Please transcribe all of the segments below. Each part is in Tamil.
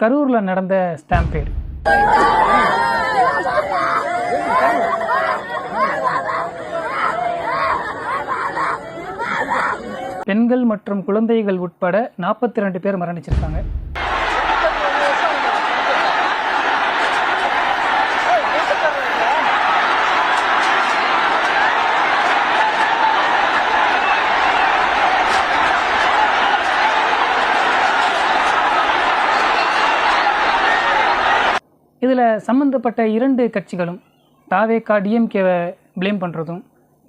கரூரில் நடந்த ஸ்டாம்பேடு. பெண்கள் மற்றும் குழந்தைகள் உட்பட 42 பேர் மரணிச்சிருக்காங்க. இதில் சம்பந்தப்பட்ட 2 கட்சிகளும் தாவேகா டிஎம்கேவை ப்ளேம் பண்ணுறதும்,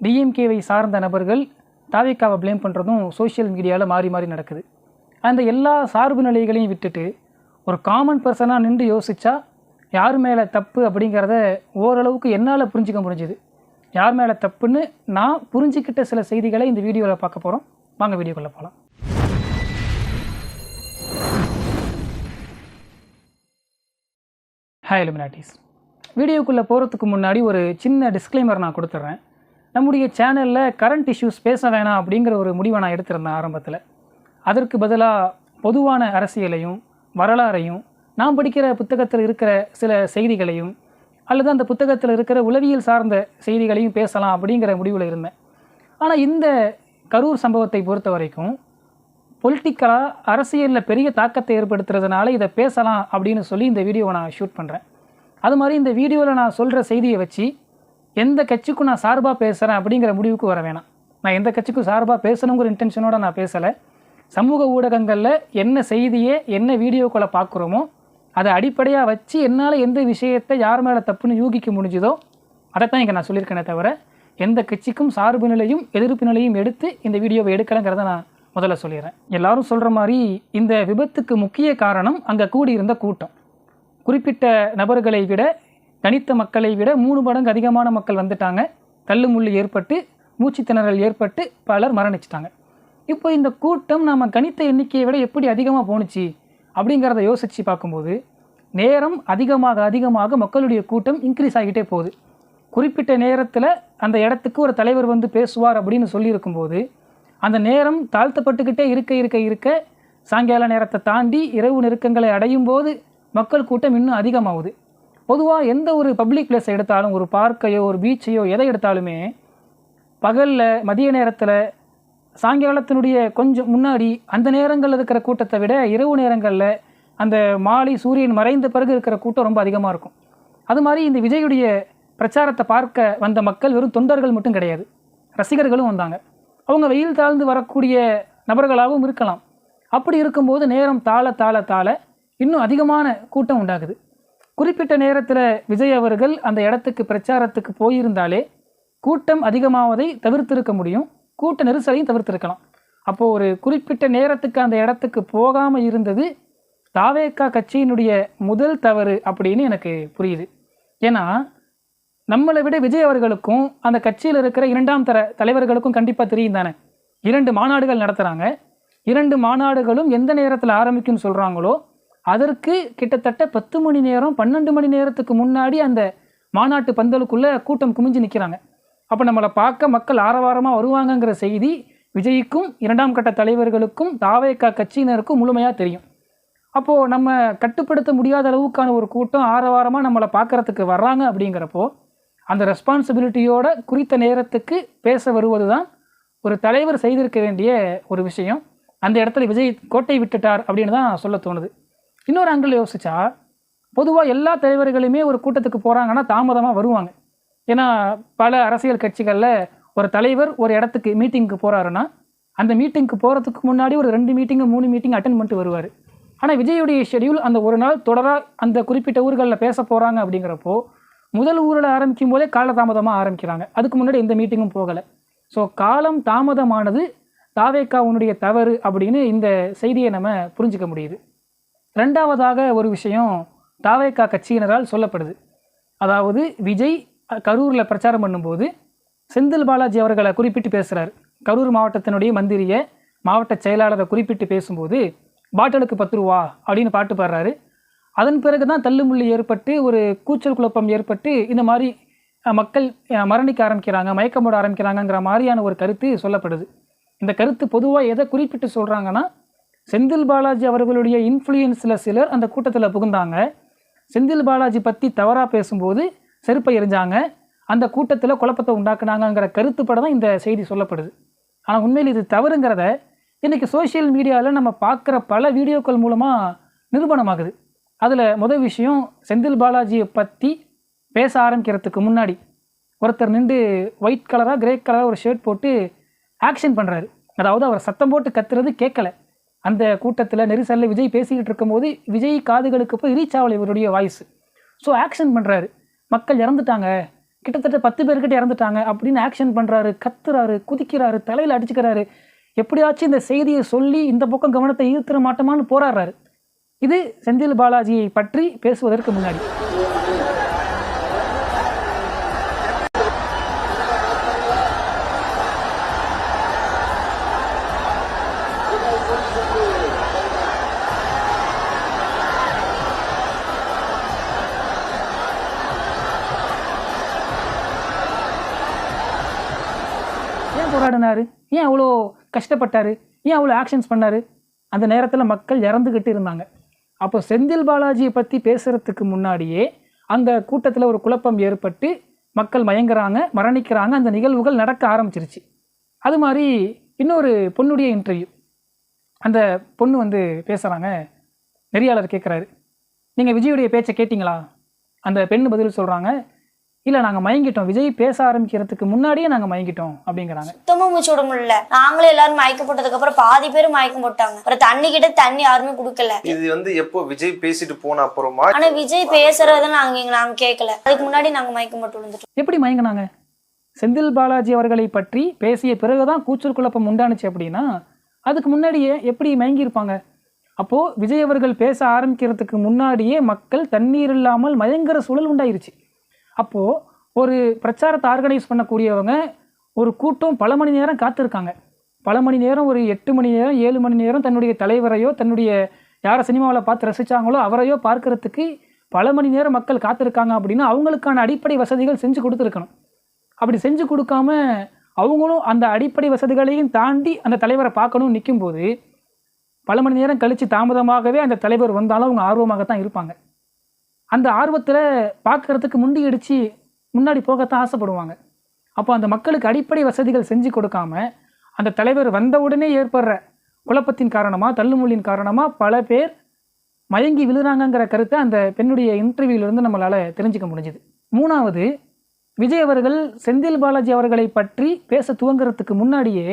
டிஎம்கேவை சார்ந்த நபர்கள் தாவேகாவை ப்ளேம் பண்ணுறதும் சோஷியல் மீடியாவில் மாறி மாறி நடக்குது. அந்த எல்லா சார்பு நிலைகளையும் விட்டுட்டு ஒரு காமன் பர்சனாக நின்று யோசித்தா யார் மேலே தப்பு அப்படிங்கிறத ஓரளவுக்கு என்னால் புரிஞ்சிக்க முடிஞ்சுது. யார் மேலே தப்புன்னு நான் புரிஞ்சிக்கிட்ட சில செய்திகளை இந்த வீடியோவில் பார்க்க போகிறோம். வாங்க வீடியோக்குள்ளே போகலாம். Hi Illuminatis. வீடியோக்குள்ளே போகிறதுக்கு முன்னாடி ஒரு சின்ன டிஸ்க்ளைமர் நான் கொடுத்துட்றேன். நம்முடைய சேனலில் கரண்ட் இஷ்யூஸ் பேச வேணாம் அப்படிங்கிற ஒரு முடிவை நான் எடுத்திருந்தேன் ஆரம்பத்தில். அதற்கு பதிலாக பொதுவான அரசியலையும் வரலாறையும் நான் படிக்கிற புத்தகத்தில் இருக்கிற சில செய்திகளையும் அல்லது அந்த புத்தகத்தில் இருக்கிற உளவியல் சார்ந்த செய்திகளையும் பேசலாம் அப்படிங்கிற முடிவில் இருந்தேன். ஆனால் இந்த கரூர் சம்பவத்தை பொறுத்த வரைக்கும் பொலிட்டிக்கலாக அரசியலில் பெரிய தாக்கத்தை ஏற்படுத்துறதுனால இதை பேசலாம் அப்படின்னு சொல்லி இந்த வீடியோவை நான் ஷூட் பண்ணுறேன். அது மாதிரி இந்த வீடியோவில் நான் சொல்கிற செய்தியை வச்சு எந்த கட்சிக்கும் நான் சார்பாக பேசுகிறேன் அப்படிங்கிற முடிவுக்கு வர வேணாம். நான் எந்த கட்சிக்கும் சார்பாக பேசணுங்கிற இன்டென்ஷனோடு நான் பேசலை. சமூக ஊடகங்களில் என்ன செய்தியை என்ன வீடியோக்களை பார்க்குறோமோ அதை அடிப்படையாக வச்சு என்னால் எந்த விஷயத்தை யார் மேலே தப்புன்னு யூகிக்க முடிஞ்சுதோ அதைத்தான் இங்கே நான் சொல்லியிருக்கேனே தவிர எந்த கட்சிக்கும் சார்பு நிலையும் எதிர்ப்பு நிலையும் எடுத்து இந்த வீடியோவை எடுக்கலைங்கிறத நான் முதல்ல சொல்லிடுறேன். எல்லாரும் சொல்கிற மாதிரி இந்த விபத்துக்கு முக்கிய காரணம் அங்கே கூடியிருந்த கூட்டம். குறிப்பிட்ட நபர்களை விட தனித்த மக்களை விட 3 மடங்கு அதிகமான மக்கள் வந்துட்டாங்க. தள்ளுமுள்ளு ஏற்பட்டு மூச்சு திணறல் ஏற்பட்டு பலர் மரணிச்சிட்டாங்க. இப்போ இந்த கூட்டம் நம்ம கணித்த எண்ணிக்கையை விட எப்படி அதிகமாக போணுச்சு அப்படிங்கிறத யோசித்து பார்க்கும்போது நேரம் அதிகமாக அதிகமாக மக்களுடைய கூட்டம் இன்க்ரீஸ் ஆகிட்டே போகுது. குறிப்பிட்ட நேரத்தில் அந்த இடத்துக்கு ஒரு தலைவர் வந்து பேசுவார் அப்படின்னு சொல்லியிருக்கும்போது அந்த நேரம் தாழ்த்தப்பட்டுக்கிட்டே இருக்க சாயங்கால நேரத்தை தாண்டி இரவு நெருக்கங்களை அடையும் போது மக்கள் கூட்டம் இன்னும் அதிகமாகுது. பொதுவாக எந்த ஒரு பப்ளிக் பிளேஸ் எடுத்தாலும், ஒரு பார்க்கையோ ஒரு பீச்சையோ எதை எடுத்தாலுமே பகலில் மதிய நேரத்தில் சாயங்காலத்தினுடைய கொஞ்சம் முன்னாடி அந்த நேரங்களில் இருக்கிற கூட்டத்தை விட இரவு நேரங்களில் அந்த மாலை சூரியன் மறைந்த பிறகு இருக்கிற கூட்டம் ரொம்ப அதிகமாக இருக்கும். அது மாதிரி இந்த விஜயுடைய பிரச்சாரத்தை பார்க்க வந்த மக்கள் வெறும் தொண்டர்கள் மட்டும் கிடையாது, ரசிகர்களும் வந்தாங்க. அவங்க வெயில் தாழ்ந்து வரக்கூடிய நபர்களாகவும் இருக்கலாம். அப்படி இருக்கும்போது நேரம் தாழ தாழ தாழ இன்னும் அதிகமான கூட்டம் உண்டாகுது. குறிப்பிட்ட நேரத்தில் விஜய் அவர்கள் அந்த இடத்துக்கு பிரச்சாரத்துக்கு போயிருந்தாலே கூட்டம் அதிகமாவதை தவிர்த்திருக்க முடியும், கூட்ட நெரிசலையும் தவிர்த்திருக்கலாம். அப்போது ஒரு குறிப்பிட்ட நேரத்துக்கு அந்த இடத்துக்கு போகாமல் இருந்தது தாவேகா கட்சியினுடைய முதல் தவறு அப்படின்னு எனக்கு புரியுது. ஏன்னா நம்மளை விட விஜய் அவர்களுக்கும் அந்த கட்சியில் இருக்கிற 2ஆம் தர தலைவர்களுக்கும் கண்டிப்பாக தெரியும் தானே. 2 மாநாடுகள் நடத்துகிறாங்க. 2 மாநாடுகளும் எந்த நேரத்தில் ஆரம்பிக்கும்னு சொல்கிறாங்களோ அதற்கு கிட்டத்தட்ட 10 மணி நேரம் 12 மணி நேரத்துக்கு முன்னாடி அந்த மாநாட்டு பந்தலுக்குள்ளே கூட்டம் குமிஞ்சு நிற்கிறாங்க. அப்போ நம்மளை பார்க்க மக்கள் ஆரவாரமாக வருவாங்கங்கிற செய்தி விஜய்க்கும் 2ஆம் கட்ட தலைவர்களுக்கும் தாவேகா கட்சியினருக்கும் முழுமையாக தெரியும். அப்போது நம்ம கட்டுப்படுத்த முடியாத அளவுக்கான ஒரு கூட்டம் ஆரவாரமாக நம்மளை பார்க்குறதுக்கு வர்றாங்க. அப்படிங்கிறப்போ அந்த ரெஸ்பான்சிபிலிட்டியோட குறித்த நேரத்துக்கு பேச வருவது தான் ஒரு தலைவர் செய்திருக்க வேண்டிய ஒரு விஷயம். அந்த இடத்துல விஜய் கோட்டை விட்டுட்டார் அப்படின்னு தான் சொல்ல தோணுது. இன்னொரு ஆங்கிள் யோசிச்சா பொதுவாக எல்லா தலைவர்களுமே ஒரு கூட்டத்துக்கு போகிறாங்கன்னா தாமதமாக வருவாங்க. ஏன்னா பல அரசியல் கட்சிகளில் ஒரு தலைவர் ஒரு இடத்துக்கு மீட்டிங்க்கு போகிறாருன்னா அந்த மீட்டிங்க்கு போகிறதுக்கு முன்னாடி ஒரு 2 மீட்டிங்கு 3 மீட்டிங் அட்டன் பண்ணிட்டு வருவார். ஆனால் விஜயுடைய ஷெடியூல் அந்த ஒரு நாள் தொடராக அந்த குறிப்பிட்ட ஊர்களில் பேச போகிறாங்க. அப்படிங்கிறப்போ முதல் ஊரில் ஆரம்பிக்கும் போதே காலதாமதமாக ஆரம்பிக்கிறாங்க. அதுக்கு முன்னாடி எந்த மீட்டிங்கும் போகலை. ஸோ காலம் தாமதமானது தாவேகாவுடைய தவறு அப்படின்னு இந்த செய்தியை நம்ம புரிஞ்சிக்க முடியுது. 2ஆவதாக ஒரு விஷயம் தாவேகா கட்சியினரால் சொல்லப்படுது. அதாவது விஜய் கரூரில் பிரச்சாரம் பண்ணும்போது செந்தில் பாலாஜி அவர்களை குறிப்பிட்டு பேசுகிறார். கரூர் மாவட்டத்தினுடைய மந்திரியை மாவட்ட செயலாளரை குறிப்பிட்டு பேசும்போது பாட்டிலுக்கு 10 ரூபா அப்படின்னு பாட்டு பாடுறாரு. அதன் பிறகு தான் தள்ளுமுள்ளி ஏற்பட்டு ஒரு கூச்சல் குழப்பம் ஏற்பட்டு இந்த மாதிரி மக்கள் மரணிக்க ஆரம்பிக்கிறாங்க, மயக்கம் போட ஆரம்பிக்கிறாங்கங்கிற மாதிரியான ஒரு கருத்து சொல்லப்படுது. இந்த கருத்து பொதுவாக எதை குறிப்பிட்டு சொல்கிறாங்கன்னா செந்தில் பாலாஜி அவர்களுடைய இன்ஃப்ளூயன்ஸில் சிலர் அந்த கூட்டத்தில் புகுந்தாங்க. செந்தில் பாலாஜி பற்றி தவறாக பேசும்போது செருப்பை எறிஞ்சாங்க, அந்த கூட்டத்தில் குழப்பத்தை உண்டாக்குனாங்கிற கருத்துப்பட தான் இந்த செய்தி சொல்லப்படுது. ஆனால் உண்மையில் இது தவறுங்கிறத இன்றைக்கி சோஷியல் மீடியாவில் நம்ம பார்க்குற பல வீடியோக்கள் மூலமாக நிரூபணமாகுது. அதில் முதல் விஷயம், செந்தில் பாலாஜியை பற்றி பேச ஆரம்பிக்கிறதுக்கு முன்னாடி ஒருத்தர் நின்று ஒயிட் கலராக கிரே கலராக ஒரு ஷர்ட் போட்டு ஆக்ஷன் பண்ணுறாரு. அதாவது அவர் சத்தம் போட்டு கத்துறது கேட்கலை. அந்த கூட்டத்தில் நெரிசலில் விஜய் பேசிக்கிட்டு இருக்கும்போது விஜய் காதுகளுக்கு போய் ரீச் ஆகலை இவருடைய வாய்ஸ். ஸோ ஆக்ஷன் பண்ணுறாரு, மக்கள் இறந்துட்டாங்க, கிட்டத்தட்ட 10 பேர்கிட்ட இறந்துட்டாங்க அப்படின்னு ஆக்ஷன் பண்ணுறாரு, கத்துறாரு, குதிக்கிறாரு, தலையில் அடிச்சுக்கிறாரு. எப்படியாச்சும் இந்த செய்தியை சொல்லி இந்த பக்கம் கவனத்தை ஈர்த்திட மாட்டோமான்னு போராடுறாரு. இது செந்தில் பாலாஜியை பற்றி பேசுவதற்கு முன்னாடி. ஏன் போராடினார், ஏன் அவ்வளோ கஷ்டப்பட்டார், ஏன் அவ்வளோ ஆக்ஷன்ஸ் பண்ணார்? அந்த நேரத்தில் மக்கள் இறந்துக்கிட்டு இருந்தாங்க. அப்போ செந்தில் பாலாஜியை பற்றி பேசுகிறதுக்கு முன்னாடியே அந்த கூட்டத்தில் ஒரு குழப்பம் ஏற்பட்டு மக்கள் மயங்குறாங்க, மரணிக்கிறாங்க, அந்த நிகழ்வுகள் நடக்க ஆரம்பிச்சிருச்சு. அது மாதிரி இன்னொரு பொண்ணுடைய இன்டர்வியூ. அந்த பொண்ணு வந்து பேசுகிறாங்க, நெறியாளர் கேட்குறாரு, நீங்கள் விஜயுடைய பேச்சை கேட்டிங்களா? அந்த பெண்ணு பதில் சொல்கிறாங்க, இல்லை நாங்கள் மயங்கிட்டோம், விஜய் பேச ஆரம்பிக்கிறதுக்கு முன்னாடியே நாங்கள் மயங்கிட்டோம் அப்படிங்கிறாங்க. சுத்தமாக மூச்சு விட முடியல. நாங்களே எல்லாரும் மயக்கம் போட்டதுக்கு அப்புறம் பாதி பேர் மயக்கம் போட்டாங்க. அப்புறம் தண்ணி கிட்ட தண்ணி யாருமே குடுக்கல. இது வந்து எப்போ விஜய் பேசிட்டு போன அப்புறமா? ஆனா விஜய் பேசுறத நாங்க கேட்கல. அதுக்கு முன்னாடி நாங்க மயக்கம் போட்டு விழுந்துட்டோம். எப்படி மயங்கினாங்க? செந்தில் பாலாஜி அவர்களை பற்றி பேசிய பிறகுதான் கூச்சல் குழப்பம் உண்டானுச்சு அப்படின்னா அதுக்கு முன்னாடியே எப்படி மயங்கியிருப்பாங்க? அப்போது விஜய் அவர்கள் பேச ஆரம்பிக்கிறதுக்கு முன்னாடியே மக்கள் தண்ணீர் இல்லாமல் மயங்குற சூழல் உண்டாயிருச்சு. அப்போது ஒரு பிரச்சாரத்தை ஆர்கனைஸ் பண்ணக்கூடியவங்க ஒரு கூட்டம் பல மணி நேரம் காத்திருக்காங்க. பல மணி நேரம், ஒரு 8 மணி நேரம் 7 மணி நேரம் தன்னுடைய தலைவரையோ தன்னுடைய யாரை சினிமாவில் பார்த்து ரசித்தாங்களோ அவரையோ பார்க்கறதுக்கு பல மணி நேரம் மக்கள் காத்திருக்காங்க அப்படின்னா அவங்களுக்கான அடிப்படை வசதிகள் செஞ்சு கொடுத்துருக்கணும். அப்படி செஞ்சு கொடுக்காம அவங்களும் அந்த அடிப்படை வசதிகளையும் தாண்டி அந்த தலைவரை பார்க்கணும்னு நிற்கும்போது பல மணி நேரம் கழித்து தாமதமாகவே அந்த தலைவர் வந்தாலும் அவங்க ஆர்வமாகத்தான் இருப்பாங்க. அந்த ஆர்வத்தில் பார்க்குறதுக்கு முண்டி அடித்து முன்னாடி போகத்தான் ஆசைப்படுவாங்க. அப்போ அந்த மக்களுக்கு அடிப்படை வசதிகள் செஞ்சு கொடுக்காம அந்த தலைவர் வந்தவுடனே ஏற்படுற குழப்பத்தின் காரணமாக, தள்ளுமுள்ளின் காரணமாக பல பேர் மயங்கி விழுறாங்கங்கிற கருத்தை அந்த பெண்ணுடைய இன்டர்வியூலேருந்து நம்மளால் தெரிஞ்சுக்க முடிஞ்சுது. மூணாவது, விஜய் அவர்கள் செந்தில் பாலாஜி அவர்களை பற்றி பேச துவங்குறதுக்கு முன்னாடியே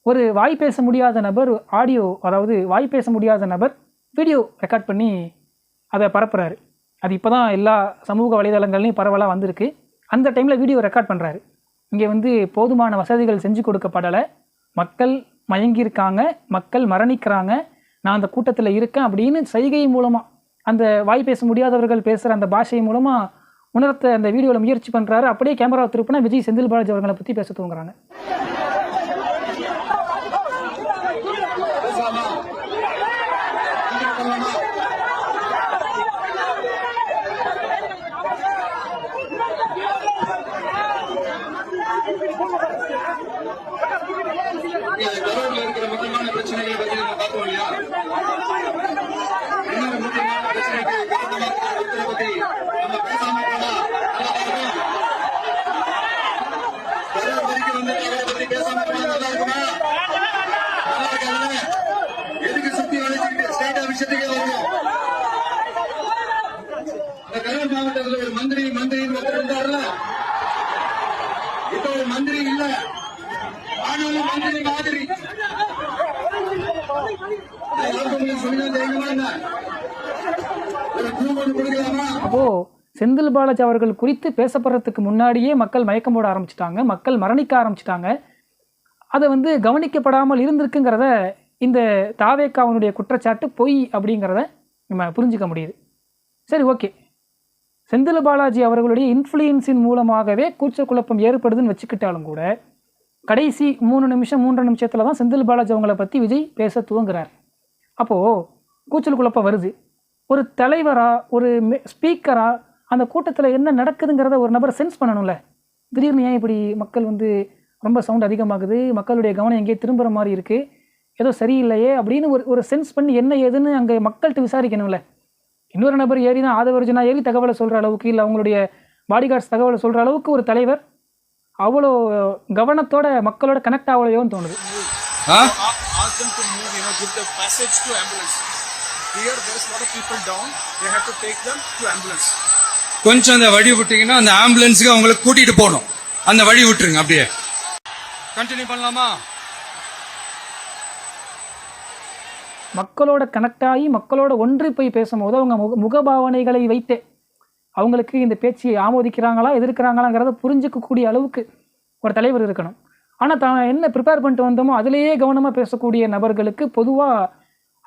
ஒரு வாய் பேச முடியாத நபர் ஆடியோ, அதாவது வாய் பேச முடியாத நபர் வீடியோ ரெக்கார்ட் பண்ணி அதை பரப்புகிறாரு. அது இப்போ தான் எல்லா சமூக வலைதளங்கள்லையும் பரவலாக வந்திருக்கு. அந்த டைமில் வீடியோ ரெக்கார்ட் பண்ணுறாரு. இங்கே வந்து போதுமான வசதிகள் செஞ்சு கொடுக்கப்படலை, மக்கள் மயங்கியிருக்காங்க, மக்கள் மரணிக்கிறாங்க, நான் அந்த கூட்டத்தில் இருக்கேன் அப்படின்னு சைகை மூலமாக, அந்த வாய் பேச முடியாதவர்கள் பேசுகிற அந்த பாஷை மூலமாக உணர்த்த அந்த வீடியோவில் முயற்சி பண்ணுறாரு. அப்படியே கேமராவை திருப்பினா விஜய் செந்தில் பாலாஜி அவர்களை பற்றி பேச தூங்குறாங்க. இருக்கிற முக்கியமான பிரச்சனைகளை பற்றி நம்ம பார்த்தோம் இல்லையா? இன்னொரு முக்கியமான பிரச்சனைக்கு பத்தி நம்ம பேசாம போனா பத்தி பேசாம போனா நல்லா இருக்குமா? நல்லா இருக்காது. எதுக்கு சுத்தி வளைச்சுக்கிட்டு ஸ்டேட் விஷயத்துக்கே வருவோம். இந்த கரூர் மாவட்டத்தில் ஒரு மந்திரின்னு ஒருத்தர் இருந்தாருல, இப்ப ஒரு மந்திரி இல்ல, ஆனாலும் மந்திரி மாதிரி. அப்போ செந்தில் பாலாஜி அவர்கள் குறித்து பேசப்படுறதுக்கு முன்னாடியே மக்கள் மயக்கம் போட ஆரம்பிச்சிட்டாங்க, மக்கள் மரணிக்க ஆரம்பிச்சிட்டாங்க. அதை வந்து கவனிக்கப்படாமல் இருந்திருக்குங்கிறத இந்த தாவேக்காவனுடைய குற்றச்சாட்டு பொய் அப்படிங்கிறத நம்ம புரிஞ்சிக்க முடியுது. சரி, ஓகே, செந்தில் பாலாஜி அவர்களுடைய இன்ஃப்ளூயன்ஸின் மூலமாகவே கூச்சல் குழப்பம் ஏற்படுதுன்னு வச்சுக்கிட்டாலும் கூட கடைசி 3 நிமிஷம் 3 நிமிஷத்தில் தான் செந்தில் பாலாஜி அவங்கள பற்றி விஜய் பேச துவங்குறார். அப்போது கூச்சல் குழப்பம் வருது. ஒரு தலைவராக, ஒரு ஸ்பீக்கராக அந்த கூட்டத்தில் என்ன நடக்குதுங்கிறத ஒரு நபர் சென்ஸ் பண்ணணும்ல. திடீர்னு ஏன் இப்படி மக்கள் வந்து ரொம்ப சவுண்ட் அதிகமாகுது, மக்களுடைய கவனம் எங்கேயே திரும்புகிற மாதிரி இருக்குது, ஏதோ சரியில்லையே அப்படின்னு ஒரு சென்ஸ் பண்ணி என்ன ஏதுன்னு அங்கே மக்கள்கிட்ட விசாரிக்கணும்ல. இன்னொரு நபர் ஏறி தான் ஆதவர்ஜனா ஏறி தகவலை சொல்கிற அளவுக்கு, இல்லை அவங்களுடைய பாடிகார்ட்ஸ் தகவலை சொல்கிற அளவுக்கு ஒரு தலைவர் அவ்வளோ கவனத்தோட மக்களோட கனெக்ட் ஆகலையோன்னு தோணுது. Ask them to move, give the passage to ambulance. Here there is a lot of people down. They have to take them to ambulance. கொஞ்சம் அந்த வழி விட்டீங்கன்னா அந்த ஆம்புலன்ஸுக்கு அவங்களை கூட்டிட்டு போகணும். அந்த வழி விட்டுருங்க. அப்படியே கண்டினியூ பண்ணலாமா? மக்களோட கனெக்ட் ஆகி மக்களோட ஒன்றி போய் பேசும்போது அவங்க முகபாவனைகளை வைத்தே அவங்களுக்கு இந்த பேச்சு ஆமோதிக்கிறாங்களா எதிர்க்கிறாங்களாங்கிறத புரிஞ்சிக்கக்கூடிய அளவுக்கு ஒரு தலைவர் இருக்கணும். ஆனால் தான் என்ன ப்ரிப்பேர் பண்ணிட்டு வந்தோமோ அதிலேயே கவனமாக பேசக்கூடிய நபர்களுக்கு பொதுவாக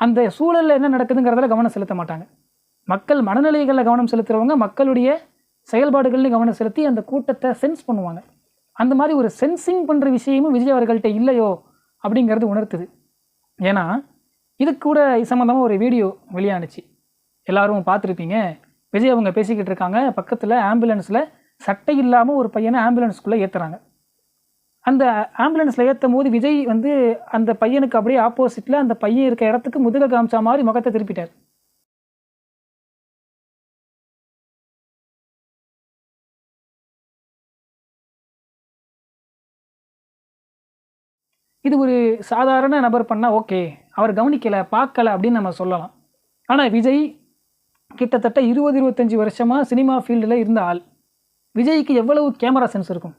அந்த சூழலில் என்ன நடக்குதுங்கிறதுல கவனம் செலுத்த மாட்டாங்க. மக்கள் மனநிலைகளில் கவனம் செலுத்துகிறவங்க மக்களுடைய செயல்பாடுகள்னு கவனம் செலுத்தி அந்த கூட்டத்தை சென்ஸ் பண்ணுவாங்க. அந்த மாதிரி ஒரு சென்சிங் பண்ணுற விஷயமும் விஜய் அவர்கள்ட்ட இல்லையோ அப்படிங்கிறது உணர்த்துது. ஏன்னா இது கூட சம்மந்தமாக ஒரு வீடியோ வெளியானுச்சு, எல்லாரும் பார்த்துருப்பீங்க. விஜய் அவங்க பேசிக்கிட்டு இருக்காங்க, பக்கத்தில் ஆம்புலன்ஸில் சட்டை இல்லாமல் ஒரு பையனை ஆம்புலன்ஸ்குள்ளே ஏற்றுறாங்க. அந்த ஆம்புலன்ஸில் ஏற்றும் போது விஜய் அந்த பையனுக்கு அப்படியே ஆப்போசிட்டில் அந்த பையன் இருக்க இடத்துக்கு முதுக காமிச்சா மாதிரி முகத்தை திருப்பிட்டார். இது ஒரு சாதாரண நபர் பண்ணால் ஓகே, அவர் கவனிக்கலை பார்க்கலை அப்படின்னு நம்ம சொல்லலாம். ஆனால் விஜய் கிட்டத்தட்ட 20-25 வருஷமாக சினிமா ஃபீல்டில் இருந்த ஆள். விஜய்க்கு எவ்வளவு கேமரா சென்ஸ் இருக்கும்?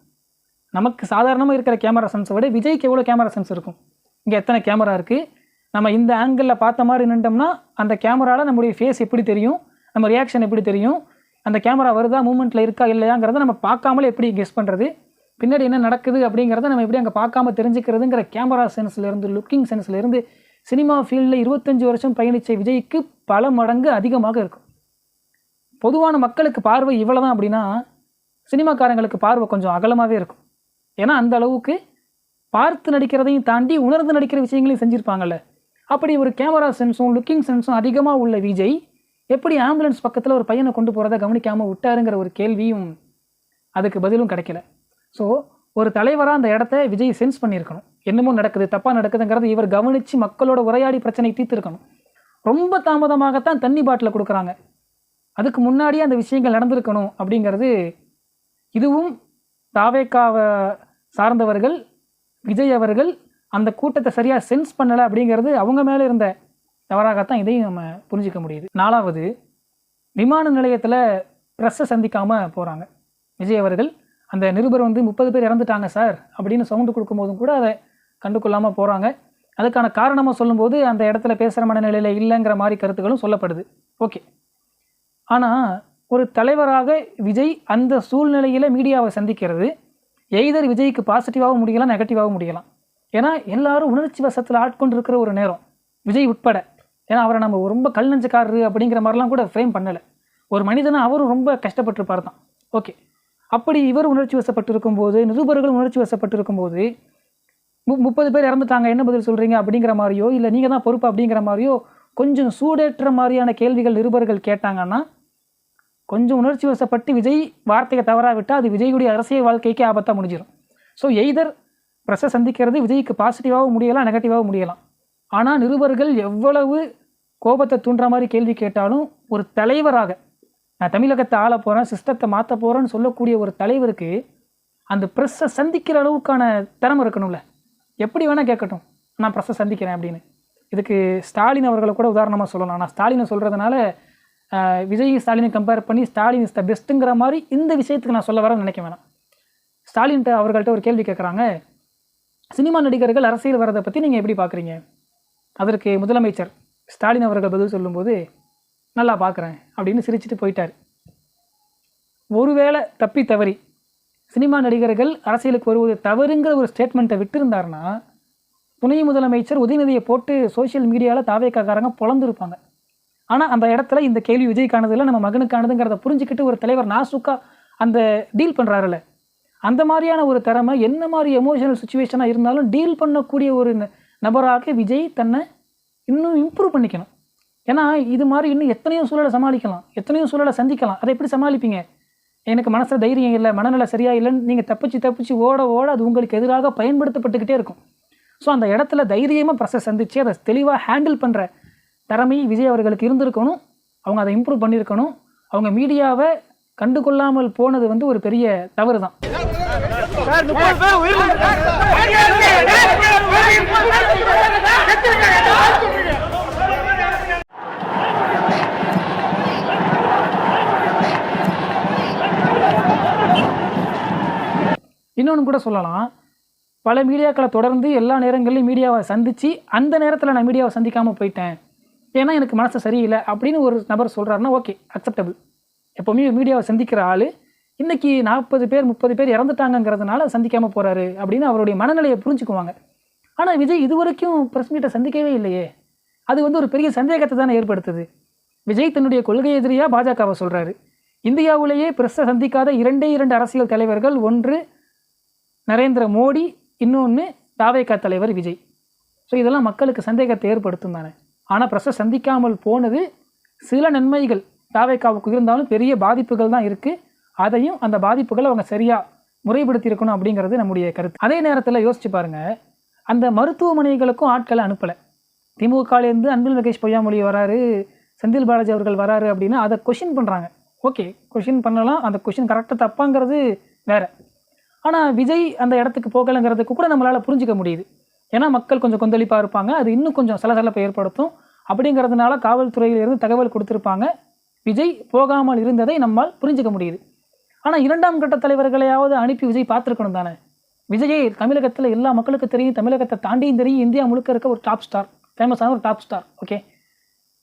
நமக்கு சாதாரணமாக இருக்கிற கேமரா சென்ஸை விட விஜய்க்கு எவ்வளோ கேமரா சென்ஸ் இருக்கும்? இங்கே எத்தனை கேமரா இருக்குது, நம்ம இந்த ஆங்கிளில் பார்த்த மாதிரி நின்றோம்னா அந்த கேமராவில் நம்முடைய ஃபேஸ் எப்படி தெரியும், நம்ம ரியாக்ஷன் எப்படி தெரியும், அந்த கேமரா வருதா மூமெண்ட்டில் இருக்கா இல்லையாங்கிறத நம்ம பார்க்காமலே எப்படி கெஸ் பண்ணுறது, பின்னாடி என்ன நடக்குது அப்படிங்கிறத நம்ம எப்படி அங்கே பார்க்காம தெரிஞ்சுக்கிறதுங்கிற கேமரா சென்ஸ்லேருந்து லுக்கிங் சென்ஸ்லேருந்து சினிமா ஃபீல்டில் 25 வருஷம் பயணித்த விஜய்க்கு பல மடங்கு அதிகமாக இருக்கும். பொதுவான மக்களுக்கு பார்வை இவ்வளோ தான் அப்படின்னா சினிமாக்காரங்களுக்கு பார்வை கொஞ்சம் அகலமாகவே இருக்கும். ஏன்னா அந்த அளவுக்கு பார்த்து நடிக்கிறதையும் தாண்டி உணர்ந்து நடிக்கிற விஷயங்களையும் செஞ்சுருப்பாங்கல்ல. அப்படி ஒரு கேமரா சென்ஸும் லுக்கிங் சென்ஸும் அதிகமாக உள்ள விஜய் எப்படி ஆம்புலன்ஸ் பக்கத்தில் ஒரு பையனை கொண்டு போகிறத கவனிக்காமல் விட்டாருங்கிற ஒரு கேள்வியும் அதுக்கு பதிலும் கிடைக்கல. ஸோ ஒரு தலைவராக அந்த இடத்த விஜய் சென்ஸ் பண்ணியிருக்கணும். என்னமோ நடக்குது, தப்பாக நடக்குதுங்கிறத இவர் கவனித்து மக்களோட உரையாடி பிரச்சனை தீர்த்திருக்கணும். ரொம்ப தாமதமாகத்தான் தண்ணி பாட்டில் கொடுக்குறாங்க, அதுக்கு முன்னாடியே அந்த விஷயங்கள் நடந்திருக்கணும் அப்படிங்கிறது. இதுவும் தாவேக்காவை சார்ந்தவர்கள் விஜய் அவர்கள் அந்த கூட்டத்தை சரியாக சென்ஸ் பண்ணலை அப்படிங்கிறது அவங்க மேலே இருந்த தவறாகத்தான் இதையும் நம்ம புரிஞ்சிக்க முடியுது. 4வது, விமான நிலையத்தில் ப்ரெஸ்ஸை சந்திக்காமல் போகிறாங்க விஜய் அவர்கள். அந்த நிருபர் 30 பேர் இறந்துட்டாங்க சார் அப்படின்னு சவுண்டு கொடுக்கும்போதும் கூட அதை கண்டுகொள்ளாமல் போகிறாங்க. அதுக்கான காரணமாக சொல்லும்போது அந்த இடத்துல பேசுகிற மனநிலையில் இல்லைங்கிற மாதிரி கருத்துக்களும் சொல்லப்படுது. ஓகே, ஆனால் ஒரு தலைவராக விஜய் அந்த சூழ்நிலையில் மீடியாவை சந்திக்கிறது எய்தர் விஜய்க்கு பாசிட்டிவாகவும் முடியலாம், நெகட்டிவாகவும் முடியலாம். ஏன்னா எல்லாரும் உணர்ச்சி வசத்தில் ஆட்கொண்டு இருக்கிற ஒரு நேரம், விஜய் உட்பட. ஏன்னா அவரை நம்ம ரொம்ப கல் நெஞ்சக்காரரு அப்படிங்கிற மாதிரிலாம் கூட ஃப்ரேம் பண்ணலை. ஒரு மனிதனை அவரும் ரொம்ப கஷ்டப்பட்டுருப்பார் தான். ஓகே, அப்படி இவர் உணர்ச்சி வசப்பட்டு இருக்கும்போது, நிருபர்கள் உணர்ச்சி வசப்பட்டு இருக்கும்போது 30 பேர் இறந்துட்டாங்க என்ன பதில் சொல்கிறீங்க அப்படிங்கிற மாதிரியோ, இல்லை நீங்கள் தான் பொறுப்பு அப்படிங்கிற மாதிரியோ கொஞ்சம் சூடேற்ற மாதிரியான கேள்விகள் நிருபர்கள் கேட்டாங்கன்னா கொஞ்சம் உணர்ச்சி வசப்பட்டு விஜய் வார்த்தையை தவறாக விட்டால் அது விஜயுடைய அரசியல் வாழ்க்கைக்கு ஆபத்தாக முடிஞ்சிடும். ஸோ எய்தர் ப்ரெஸ்ஸை சந்திக்கிறது விஜய்க்கு பாசிட்டிவாகவும் முடியலாம், நெகட்டிவாகவும் முடியலாம். ஆனால் நிருபர்கள் எவ்வளவு கோபத்தை தூண்டுற மாதிரி கேள்வி கேட்டாலும் ஒரு தலைவராக, நான் தமிழகத்தை ஆள போகிறேன், சிஸ்டத்தை மாற்ற போகிறேன்னு சொல்லக்கூடிய ஒரு தலைவருக்கு அந்த ப்ரெஸ்ஸை சந்திக்கிற அளவுக்கான திறமை இருக்கணும்ல. எப்படி வேணால் கேட்கட்டும், நான் ப்ரெஸ்ஸை சந்திக்கிறேன் அப்படின்னு. இதுக்கு ஸ்டாலின் அவர்களை கூட உதாரணமாக சொல்லலாம். நான் ஸ்டாலினை சொல்கிறதுனால விஜய் ஸ்டாலினை கம்பேர் பண்ணி ஸ்டாலின் இஸ் த பெஸ்ட்டுங்கிற மாதிரி இந்த விஷயத்துக்கு நான் சொல்ல வரேன்னு நினைக்க வேணாம். ஸ்டாலின்கிட்ட அவர்கள்ட்ட ஒரு கேள்வி கேட்குறாங்க, சினிமா நடிகர்கள் அரசியல் வரதை பற்றி நீங்கள் எப்படி பார்க்குறீங்க? அதற்கு முதலமைச்சர் ஸ்டாலின் அவர்கள் பதில் சொல்லும்போது நல்லா பார்க்குறேன் அப்படின்னு சிரிச்சுட்டு போயிட்டார். ஒருவேளை தப்பி தவறி சினிமா நடிகர்கள் அரசியலுக்கு வருவது தவறுங்கிற ஒரு ஸ்டேட்மெண்ட்டை விட்டுருந்தாருன்னா துணை முதலமைச்சர் உதயநிதியை போட்டு சோஷியல் மீடியாவில் தாவேக்காரங்க பொழந்துருப்பாங்க. ஆனால் அந்த இடத்துல இந்த கேள்வி விஜய்க்கானது இல்லை, நம்ம மகனுக்கானதுங்கிறத புரிஞ்சுக்கிட்டு ஒரு தலைவர் நாசுக்கா அந்த டீல் பண்ணுறாருல்ல, அந்த மாதிரியான ஒரு திறமை என்ன மாதிரி எமோஷனல் சுச்சுவேஷனாக இருந்தாலும் டீல் பண்ணக்கூடிய ஒரு நபராக விஜய் தன்னை இன்னும் இம்ப்ரூவ் பண்ணிக்கணும். ஏன்னா இது மாதிரி இன்னும் எத்தனையோ சூழலை சமாளிக்கலாம், எத்தனையோ சூழலை சந்திக்கலாம். அதை எப்படி சமாளிப்பீங்க? எனக்கு மனசில் தைரியம் இல்லை, மனநிலை சரியாக இல்லைன்னு நீங்கள் தப்பிச்சு ஓட அது உங்களுக்கு எதிராக பயன்படுத்தப்பட்டுக்கிட்டே இருக்கும். ஸோ அந்த இடத்துல தைரியமாக ப்ரெஸ்ஸை சந்தித்து அதை தெளிவாக ஹேண்டில் பண்ணுற திறமை விஜய் அவர்களுக்கு இருந்திருக்கணும். அவங்க அதை இம்ப்ரூவ் பண்ணியிருக்கணும். அவங்க மீடியாவை கண்டுகொள்ளாமல் போனது வந்து ஒரு பெரிய தவறு தான். இன்னொன்று கூட சொல்லலாம், பல மீடியாக்களை தொடர்ந்து எல்லா நேரங்கள்லையும் மீடியாவை சந்தித்து அந்த நேரத்தில் நான் மீடியாவை சந்திக்காமல் போயிட்டேன், ஏன்னா எனக்கு மனசு சரியில்லை அப்படின்னு ஒரு நபர் சொல்கிறாருன்னா ஓகே, அக்செப்டபிள். எப்போவுமே மீடியாவை சந்திக்கிற ஆள் இன்றைக்கி 40 பேர் 30 பேர் இறந்துட்டாங்கங்கிறதுனால சந்திக்காமல் போகிறாரு அப்படின்னு அவருடைய மனநிலையை புரிஞ்சுக்குவாங்க. ஆனால் விஜய் இது வரைக்கும் ப்ரெஸ் மீட்டை சந்திக்கவே இல்லையே. அது வந்து ஒரு பெரிய சந்தேகத்தை தானே ஏற்படுத்துது. விஜய் தன்னுடைய கொள்கை எதிரியாக பாஜகவை சொல்கிறாரு. இந்தியாவிலேயே ப்ரெஸ்ஸை சந்திக்காத 2 அரசியல் தலைவர்கள், ஒன்று நரேந்திர மோடி, இன்னொன்று தாவேகா தலைவர் விஜய். ஸோ இதெல்லாம் மக்களுக்கு சந்தேகத்தை ஏற்படுத்தும் தானே. ஆனால் ப்ரெஸ்ஸை சந்திக்காமல் போனது சில நன்மைகள் தாவேகாவுக்கு இருந்தாலும் பெரிய பாதிப்புகள் தான் இருக்குது. அதையும் அந்த பாதிப்புகளை அவங்க சரியாக முறைப்படுத்தியிருக்கணும் அப்படிங்கிறது நம்முடைய கருத்து. அதே நேரத்தில் யோசிச்சு பாருங்கள், அந்த மருத்துவமனைகளுக்கும் ஆட்களை அனுப்பலை. திமுகலேருந்து அன்பில் மகேஷ் பொய்யாமொழி வராரு, செந்தில் பாலாஜி அவர்கள் வராரு அப்படின்னா அதை கொஷின் பண்ணுறாங்க. ஓகே, கொஷின் பண்ணலாம், அந்த கொஷின் கரெக்டாக தப்பாங்கிறது வேறு. ஆனால் விஜய் அந்த இடத்துக்கு போகலைங்கிறதுக்கு கூட நம்மளால் புரிஞ்சிக்க முடியுது. ஏன்னா மக்கள் கொஞ்சம் கொந்தளிப்பாக இருப்பாங்க, அது இன்னும் கொஞ்சம் சலசலப்பை ஏற்படுத்தும். அப்படிங்கிறதுனால காவல்துறையிலிருந்து தகவல் கொடுத்துருப்பாங்க. விஜய் போகாமல் இருந்ததை நம்மால் புரிஞ்சிக்க முடியுது. ஆனால் 2ஆம் கட்ட தலைவர்களையாவது அனுப்பி விஜய் பார்த்துருக்கணும் தானே. விஜயை தமிழகத்தில் எல்லா மக்களுக்கும் தெரியும், தமிழகத்தை தாண்டியும் தெரியும், இந்தியா முழுக்க இருக்க ஒரு டாப் ஸ்டார், ஃபேமஸான ஒரு டாப் ஸ்டார். ஓகே,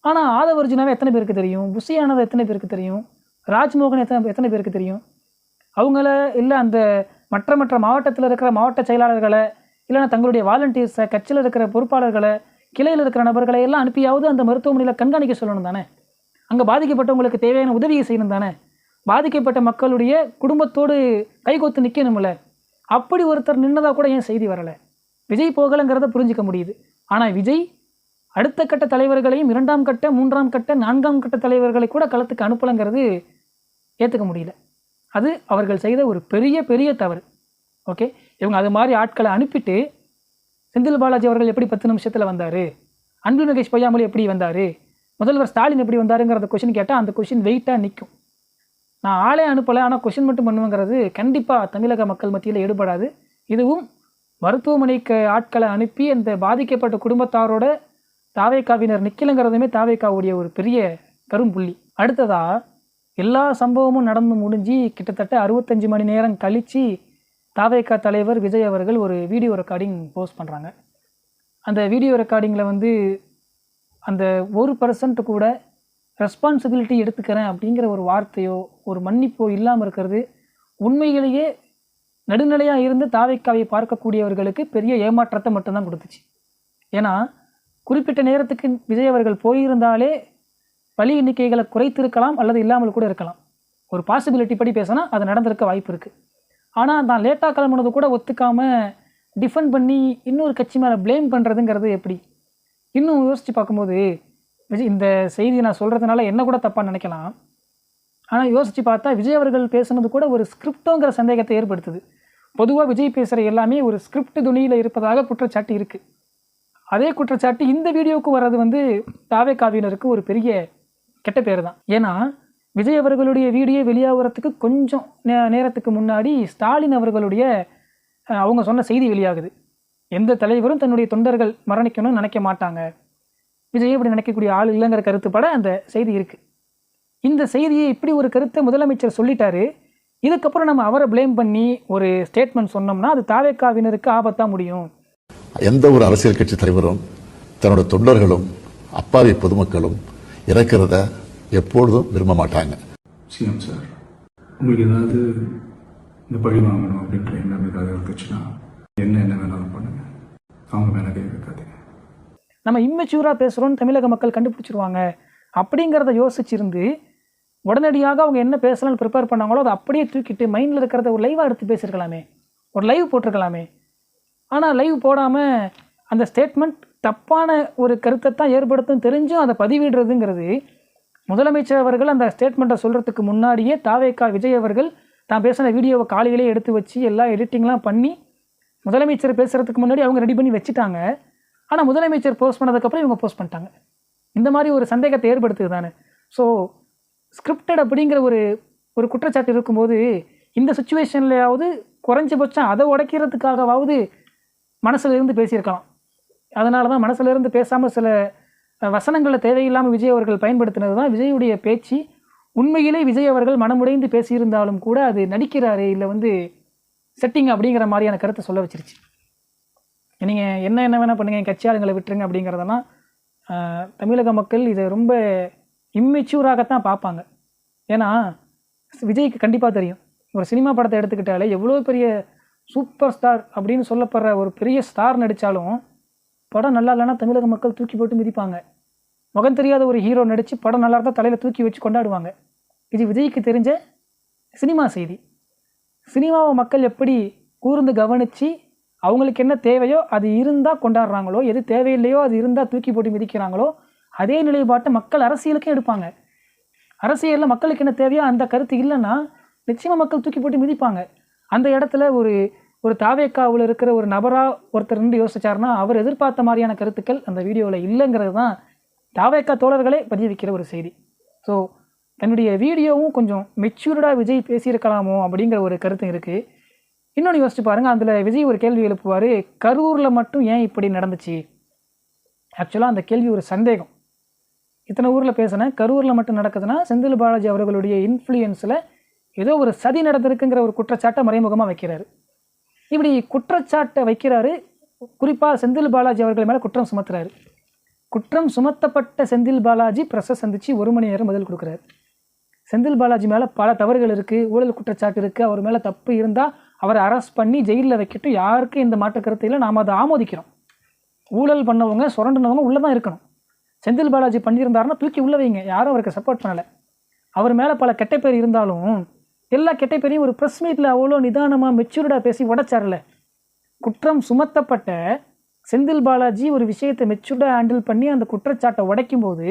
ஆனால் ஆதவர்ஜுனாவை எத்தனை பேருக்கு தெரியும்? புஷியானவை எத்தனை பேருக்கு தெரியும்? ராஜ்மோகன் எத்தனை பேருக்கு தெரியும்? அவங்கள இல்லை அந்த மற்ற மாவட்டத்தில் இருக்கிற மாவட்ட செயலாளர்களை, இல்லைன்னா தங்களுடைய வாலண்டியர்ஸை, கட்சியில் இருக்கிற பொறுப்பாளர்களை, கிளையில் இருக்கிற நபர்களை எல்லாம் அனுப்பியாவது அந்த மருத்துவமனையில் கண்காணிக்க சொல்லணும் தானே. அங்கே பாதிக்கப்பட்டவங்களுக்கு தேவையான உதவியை செய்யணும் தானே. பாதிக்கப்பட்ட மக்களுடைய குடும்பத்தோடு கைகோத்து நிற்கணும்ல. அப்படி ஒருத்தர் நின்னதாக கூட ஏன் செய்தி வரலை? விஜய் போகலைங்கிறத புரிஞ்சிக்க முடியுது. ஆனால் விஜய் அடுத்த கட்ட தலைவர்களையும் 2ஆம் கட்ட 3ஆம் கட்ட 4ஆம் கட்ட தலைவர்களை கூட களத்துக்கு அனுப்பலைங்கிறது ஏற்றுக்க முடியல. அது அவர்கள் செய்த ஒரு பெரிய தவறு. ஓகே, இவங்க அது மாதிரி ஆட்களை அனுப்பிட்டு செந்தில் பாலாஜி அவர்கள் எப்படி 10 நிமிஷத்தில் வந்தார், அன்பில் மகேஷ் பொய்யாமொழி எப்படி வந்தார், முதல்வர் ஸ்டாலின் எப்படி வந்தாருங்கிறத கொஷின் கேட்டால் அந்த கொஷின் வெயிட்டாக நிற்கும். நான் ஆளே அனுப்பலை, ஆனால் கொஷின் மட்டும் பண்ணுவேங்கிறது கண்டிப்பாக தமிழக மக்கள் மத்தியில் ஈடுபடாது. இதுவும் மருத்துவமனைக்கு ஆட்களை அனுப்பி அந்த பாதிக்கப்பட்ட குடும்பத்தாரோட தாவேகாவினர் நிற்கலைங்கிறதுமே தாவேகாவுடைய ஒரு பெரிய கரும்புள்ளி. அடுத்ததாக எல்லா சம்பவமும் நடந்து முடிஞ்சு கிட்டத்தட்ட 65 மணி நேரம் கழித்து தாவேகா தலைவர் விஜய் அவர்கள் ஒரு வீடியோ ரெக்கார்டிங் போஸ்ட் பண்ணுறாங்க. அந்த வீடியோ ரெக்கார்டிங்கில் வந்து அந்த 1% கூட ரெஸ்பான்சிபிலிட்டி எடுத்துக்கிறேன் அப்படிங்கிற ஒரு வார்த்தையோ ஒரு மன்னிப்போ இல்லாமல் இருக்கிறது உண்மையிலேயே நடுநிலையாக இருந்து தாவேகாவை பார்க்கக்கூடியவர்களுக்கு பெரிய ஏமாற்றத்தை மட்டும்தான் கொடுத்துச்சு. ஏன்னா குறிப்பிட்ட நேரத்துக்கு விஜய் அவர்கள் போயிருந்தாலே பலி எண்ணிக்கைகளை குறைத்திருக்கலாம் அல்லது இல்லாமல் கூட இருக்கலாம். ஒரு பாசிபிலிட்டி படி பேசினா அது நடந்திருக்க வாய்ப்பு இருக்குது. ஆனால் நான் லேட்டாக கிளம்புனது கூட ஒத்துக்காமல் டிஃபெண்ட் பண்ணி இன்னொரு கட்சி மேலே ப்ளேம் பண்ணுறதுங்கிறது எப்படி? இன்னும் யோசித்து பார்க்கும்போது விஜய் இந்த செய்தி நான் சொல்கிறதுனால என்ன கூட தப்பாக நினைக்கலாம். ஆனால் யோசித்து பார்த்தா விஜய் அவர்கள் பேசுனது கூட ஒரு ஸ்கிரிப்டோங்கிற சந்தேகத்தை ஏற்படுத்துது. பொதுவாக விஜய் பேசுகிற எல்லாமே ஒரு ஸ்கிரிப்ட் துணியில் இருப்பதாக குற்றச்சாட்டு இருக்குது. அதே குற்றச்சாட்டு இந்த வீடியோவுக்கு வர்றது வந்து தாவேகாவினருக்கு ஒரு பெரிய கெட்ட பேர் தான். ஏன்னா விஜய் அவர்களுடைய வீடியோ வெளியாகிறதுக்கு கொஞ்சம் நேரத்துக்கு முன்னாடி ஸ்டாலின் அவர்களுடைய அவங்க சொன்ன செய்தி வெளியாகுது. எந்த தலைவரும் தன்னுடைய தொண்டர்கள் மரணிக்கணும்னு நினைக்க மாட்டாங்க, விஜய் இப்படி நினைக்கக்கூடிய ஆள் இல்லைங்கிற கருத்துப்பட அந்த செய்தி இருக்குது. இந்த செய்தியை இப்படி ஒரு கருத்தை முதலமைச்சர் சொல்லிட்டாரு. இதுக்கப்புறம் நம்ம அவரை ப்ளேம் பண்ணி ஒரு ஸ்டேட்மெண்ட் சொன்னோம்னா அது தாவேகாவினருக்கு ஆபத்தாக முடியும். எந்த ஒரு அரசியல் கட்சி தலைவரும் தன்னோட தொண்டர்களும் அப்பாவி பொதுமக்களும் இறக்கிறத எப்பொழுதும் விரும்ப மாட்டாங்க. சிஎம் சார், உங்களுக்கு ஏதாவது இந்த பழி வாங்கணும் அப்படின்ற எண்ணம் ஏதாவது இருந்துச்சுன்னா என்ன வேணாலும் பண்ணுங்க, அவங்க மேலே கை வைக்காதீங்க. நம்ம இம்மெச்சூராக பேசுகிறோன்னு தமிழக மக்கள் கண்டுபிடிச்சிருவாங்க அப்படிங்கிறத யோசிச்சிருந்து உடனடியாக அவங்க என்ன பேசலாம்னு ப்ரிப்பேர் பண்ணாங்களோ அதை அப்படியே தூக்கிட்டு மைண்டில் இருக்கிறத ஒரு லைவாக எடுத்து பேசியிருக்கலாமே, ஒரு லைவ் போட்டிருக்கலாமே. ஆனால் லைவ் போடாமல் அந்த ஸ்டேட்மெண்ட் தப்பான ஒரு கருத்தை தான் ஏற்படுத்தும் தெரிஞ்சும் அதை பதிவிடுறதுங்கிறது, முதலமைச்சர் அவர்கள் அந்த ஸ்டேட்மெண்ட்டை சொல்கிறதுக்கு முன்னாடியே தாவேகா விஜய் அவர்கள் தான் பேசின வீடியோவை காலையிலே எடுத்து வச்சு எல்லா எடிட்டிங்லாம் பண்ணி முதலமைச்சர் பேசுகிறதுக்கு முன்னாடி அவங்க ரெடி பண்ணி வச்சுட்டாங்க. ஆனால் முதலமைச்சர் போஸ்ட் பண்ணதுக்கப்புறம் இவங்க போஸ்ட் பண்ணிட்டாங்க. இந்த மாதிரி ஒரு சந்தேகத்தை ஏற்படுத்துது தானே. ஸோ ஸ்கிரிப்டட் அப்படிங்கிற ஒரு குற்றச்சாட்டு இருக்கும்போது இந்த சுச்சுவேஷன்லையாவது குறைஞ்சபட்சம் அதை உடைக்கிறதுக்காகவாவது மனசுல இருந்து பேசியிருக்கலாம். அதனால தான் மனசுல இருந்து பேசாமல் சில வசனங்களை தேவையில்லாமல் விஜய் அவர்கள் பயன்படுத்தினது தான் விஜயுடைய பேச்சு. உண்மையிலே விஜய் அவர்கள் மனமுடைந்து பேசியிருந்தாலும் கூட அது நடிக்கிறாரு இல்லை செட்டிங் அப்படிங்கிற மாதிரியான கருத்தை சொல்ல வச்சிருச்சு. நீங்கள் என்ன வேணால் பண்ணுங்கள், கட்சி ஆளுங்களை விட்டுருங்க அப்படிங்கிறதெல்லாம் தமிழக மக்கள் இதை ரொம்ப இம்மெச்சூராகத்தான் பார்ப்பாங்க. ஏன்னா விஜய்க்கு கண்டிப்பாக தெரியும், ஒரு சினிமா படத்தை எடுத்துக்கிட்டாலே எவ்வளோ பெரிய சூப்பர் ஸ்டார் அப்படின்னு சொல்லப்படுற ஒரு பெரிய ஸ்டார் நடித்தாலும் படம் நல்லா இல்லைன்னா தமிழக மக்கள் தூக்கி போட்டு மிதிப்பாங்க. முகம் தெரியாத ஒரு ஹீரோ நடித்து படம் நல்லா இருந்தால் தலையில் தூக்கி வச்சு கொண்டாடுவாங்க. இது விஜய்க்கு தெரிஞ்ச சினிமா செய்தி. சினிமாவை மக்கள் எப்படி கூர்ந்து கவனித்து அவங்களுக்கு என்ன தேவையோ அது இருந்தால் கொண்டாடுறாங்களோ, எது தேவையில்லையோ அது இருந்தால் தூக்கி போட்டு மிதிக்கிறாங்களோ, அதே நிலைப்பாட்டை மக்கள் அரசியலுக்கே எடுப்பாங்க. அரசியலில் மக்களுக்கு என்ன தேவையோ அந்த கருத்து இல்லைன்னா நிச்சயமாக மக்கள் தூக்கி போட்டு மிதிப்பாங்க. அந்த இடத்துல ஒரு தாவேக்காவில் இருக்கிற ஒரு நபராக ஒருத்தர் நின்று யோசிச்சாருன்னா அவர் எதிர்பார்த்த மாதிரியான கருத்துக்கள் அந்த வீடியோவில் இல்லைங்கிறது தான் தாவேக்கா தோழர்களே பதிய வைக்கிற ஒரு செய்தி. ஸோ தன்னுடைய வீடியோவும் கொஞ்சம் மெச்சூர்டாக விஜய் பேசியிருக்கலாமோ அப்படிங்கிற ஒரு கருத்து இருக்குது. இன்னொன்று யோசிச்சு பாருங்கள், அதில் விஜய் ஒரு கேள்வி எழுப்புவார், கரூரில் மட்டும் ஏன் இப்படி நடந்துச்சு. ஆக்சுவலாக அந்த கேள்வி ஒரு சந்தேகம். இத்தனை ஊரில் பேசினேன், கரூரில் மட்டும் நடக்குதுன்னா செந்தில் பாலாஜி அவர்களுடைய இன்ஃப்ளூயன்ஸில் ஏதோ ஒரு சதி நடந்திருக்குங்கிற ஒரு குற்றச்சாட்டை மறைமுகமாக வைக்கிறாரு. இப்படி குற்றச்சாட்டை வைக்கிறாரு, குறிப்பாக செந்தில் பாலாஜி அவர்கள் மேலே குற்றம் சுமத்துறாரு. குற்றம் சுமத்தப்பட்ட செந்தில் பாலாஜி ப்ரெஸ்ஸை சந்தித்து 1 மணி நேரம் பதில் கொடுக்குறாரு. செந்தில் பாலாஜி மேலே பல தவறுகள் இருக்குது, ஊழல் குற்றச்சாட்டு இருக்குது, அவர் மேலே தப்பு இருந்தால் அவரை அரெஸ்ட் பண்ணி ஜெயிலில் வைக்கட்டும், யாருக்கும் இந்த மாற்று கருத்து இல்லை, நாம் அதை ஆமோதிக்கிறோம். ஊழல் பண்ணவங்க சுரண்டுனவங்க உள்ளே தான் இருக்கணும். செந்தில் பாலாஜி பண்ணியிருந்தாருன்னா தூக்கி உள்ள வைங்க, யாரும் அவருக்கு சப்போர்ட் பண்ணலை. அவர் மேலே பல கெட்ட பேர் இருந்தாலும் எல்லா கெட்ட பேரையும் ஒரு ப்ரெஸ் மீட்டில் அவ்வளோ நிதானமாக மெச்சூர்டாக பேசி உடைச்சார்ல. குற்றம் சுமத்தப்பட்ட செந்தில் பாலாஜி ஒரு விஷயத்தை மெச்சூர்டாக ஹேண்டில் பண்ணி அந்த குற்றச்சாட்டை உடைக்கும் போது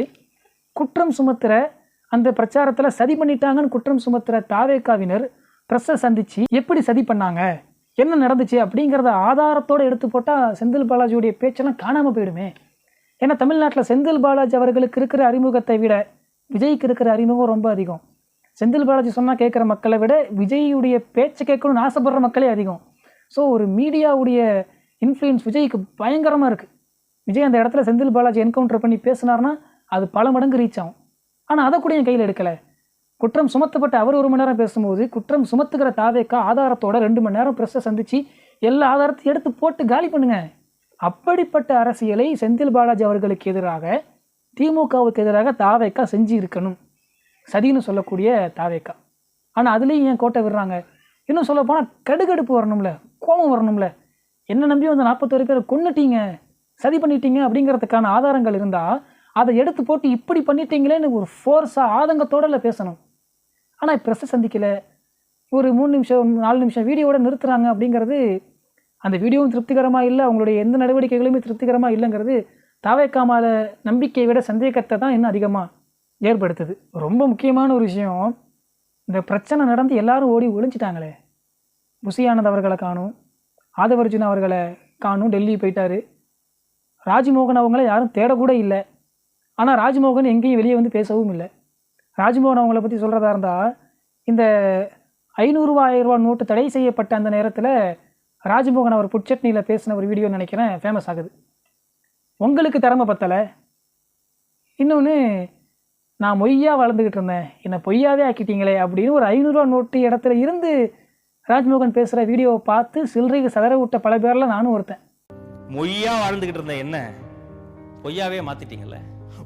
குற்றம் சுமத்துகிற அந்த பிரச்சாரத்தில் சதி பண்ணிட்டாங்கன்னு குற்றம் சுமத்துகிற தாவேக்காவினர் ப்ரெஸ்ஸை சந்தித்து எப்படி சதி பண்ணாங்க, என்ன நடந்துச்சு அப்படிங்கிறத ஆதாரத்தோடு எடுத்து போட்டால் செந்தில் பாலாஜியுடைய பேச்செல்லாம் காணாமல் போயிடுமே. ஏன்னா தமிழ்நாட்டில் செந்தில் பாலாஜி அவர்களுக்கு இருக்கிற அறிமுகத்தை விட விஜய்க்கு இருக்கிற அறிமுகம் ரொம்ப அதிகம். செந்தில் பாலாஜி சொன்னால் கேட்குற மக்களை விட விஜய்யுடைய பேச்சை கேட்கணும்னு ஆசைப்படுற மக்களே அதிகம். ஸோ ஒரு மீடியாவுடைய இன்ஃப்ளூயன்ஸ் விஜய்க்கு பயங்கரமாக இருக்குது. விஜய் அந்த இடத்துல செந்தில் பாலாஜி என்கவுண்டர் பண்ணி பேசினார்னா அது பல மடங்கு ரீச் ஆகும். ஆனால் அதை கூட என் கையில் எடுக்கலை. குற்றம் சுமத்தப்பட்ட அவர் 1 மணி நேரம் பேசும்போது குற்றம் சுமத்துக்கிற தாவேக்கா ஆதாரத்தோட 2 மணி நேரம் ப்ரெஸ்ஸை சந்தித்து எல்லா ஆதாரத்தையும் எடுத்து போட்டு காலி பண்ணுங்க. அப்படிப்பட்ட அரசியலை செந்தில் பாலாஜி அவர்களுக்கு எதிராக, திமுகவுக்கு எதிராக தாவேக்கா செஞ்சு இருக்கணும், சதின்னு சொல்லக்கூடிய தாவேக்கா. ஆனால் அதுலேயும் ஏன் கோட்டை விடுறாங்க? இன்னும் சொல்ல போனால் கடுகடுப்பு வரணும்ல, கோபம் வரணும்ல. என்ன நம்பி வந்து 41 பேரை கொன்னுட்டீங்க, சதி பண்ணிட்டீங்க அப்படிங்கிறதுக்கான ஆதாரங்கள் இருந்தால் அதை எடுத்து போட்டு இப்படி பண்ணிட்டீங்களேன்னு ஒரு ஃபோர்ஸாக ஆதங்கத்தோடு பேசணும். ஆனால் ப்ரெஸ்ஸை சந்திக்கலை, ஒரு 3 நிமிஷம் 4 நிமிஷம் வீடியோவோட நிறுத்துகிறாங்க அப்படிங்கிறது அந்த வீடியோவும் திருப்திகரமாக இல்லை, அவங்களுடைய எந்த நடவடிக்கைகளுமே திருப்திகரமாக இல்லைங்கிறது தாவேக்கா மேலே நம்பிக்கையை விட சந்தேகத்தை தான் இன்னும் அதிகமாக ஏற்படுத்துது. ரொம்ப முக்கியமான ஒரு விஷயம், இந்த பிரச்சனை நடந்து எல்லாரும் ஓடி ஒழிஞ்சிட்டாங்களே. புசி ஆனந்த் அவர்களை காணும், ஆதவர்ஜுன் அவர்களை காணும், டெல்லி போயிட்டார். ராஜ்மோகன் அவங்கள யாரும் தேடக்கூட இல்லை. ஆனால் ராஜ்மோகன் எங்கேயும் வெளியே வந்து பேசவும் இல்லை. ராஜ்மோகன் அவங்கள பற்றி சொல்கிறதா இருந்தால், இந்த 500 ரூபா 1000 ரூபா நோட்டு தடை செய்யப்பட்ட அந்த நேரத்தில் ராஜ்மோகன் அவர் புட்சட்னியில் பேசின ஒரு வீடியோ நினைக்கிறேன் ஃபேமஸ் ஆகுது. உங்களுக்கு திறமை பத்தலை, இன்னொன்று நான் மொய்யா வளர்ந்துக்கிட்டு இருந்தேன், என்னை பொய்யாவே ஆக்கிட்டீங்களே அப்படின்னு ஒரு 500 ரூபா நோட்டு இடத்துல இருந்து ராஜ்மோகன் பேசுகிற வீடியோவை பார்த்து சில்லறைக்கு சதற விட்ட பல பேரில் நானும் ஒருத்தன். மொய்யா வாழ்ந்துக்கிட்டு இருந்தேன், என்ன பொய்யாவே மாற்றிட்டீங்கள,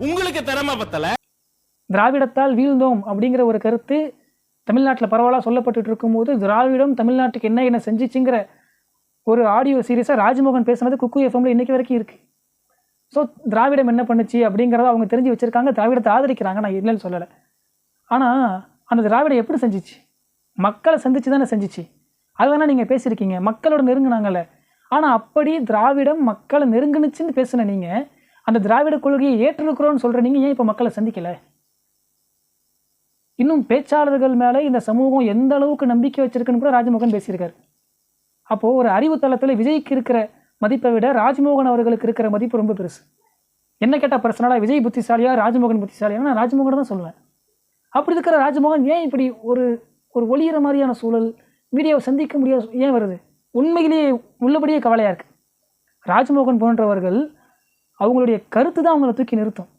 உங்களுக்கு திறமை பத்தலை. திராவிடத்தால் வீழ்ந்தோம் அப்படிங்கிற ஒரு கருத்து தமிழ்நாட்டில் பரவலாக சொல்லப்பட்டு இருக்கும்போது திராவிடம் தமிழ்நாட்டுக்கு என்ன செஞ்சிச்சுங்கிற ஒரு ஆடியோ சீரீஸாக ராஜ்மோகன் பேசுனது குக்கு எஃப்எம்ல இன்றைக்கி வரைக்கும் இருக்குது. ஸோ திராவிடம் என்ன பண்ணுச்சு அப்படிங்கிறத அவங்க தெரிஞ்சு வச்சுருக்காங்க, திராவிடத்தை ஆதரிக்கிறாங்க, நான் இல்லைன்னு சொல்லலை. ஆனால் அந்த திராவிடம் எப்படி செஞ்சிச்சு? மக்களை சந்திச்சு தானே செஞ்சிச்சு. அதுதானே நீங்கள் பேசியிருக்கீங்க, மக்களோட நெருங்கினாங்கல்ல. ஆனால் அப்படி திராவிடம் மக்களை நெருங்குனுச்சுன்னு பேசுன நீங்கள், அந்த திராவிட கொள்கையை ஏற்றிருக்கிறோன்னு சொல்கிற நீங்கள் ஏன் இப்போ மக்களை சந்திக்கலை? இன்னும் பேச்சாளர்கள் மேலே இந்த சமூகம் எந்த அளவுக்கு நம்பிக்கை வச்சிருக்குன்னு கூட ராஜ்மோகன் பேசியிருக்காரு. அப்போது ஒரு அறிவுத்தளத்தில் விஜய்க்கு இருக்கிற மதிப்பை விட ராஜ்மோகன் அவர்களுக்கு இருக்கிற மதிப்பு ரொம்ப பெருசு. என்ன கேட்டால் பர்சனலாக விஜய் புத்திசாலியா ராஜ்மோகன் புத்திசாலியா? நான் ராஜ்மோகன் தான் சொல்லுவேன். அப்படி இருக்கிற ராஜ்மோகன் ஏன் இப்படி ஒரு ஒரு ஒளியிற மாதிரியான சூழல் மீடியாவை சந்திக்க முடியாது ஏன் வருது? உண்மையிலேயே உள்ளபடியே கவலையாக இருக்குது. ராஜ்மோகன் போன்றவர்கள் அவங்களுடைய கருத்து தான் அவங்கள தூக்கி நிறுத்தும்.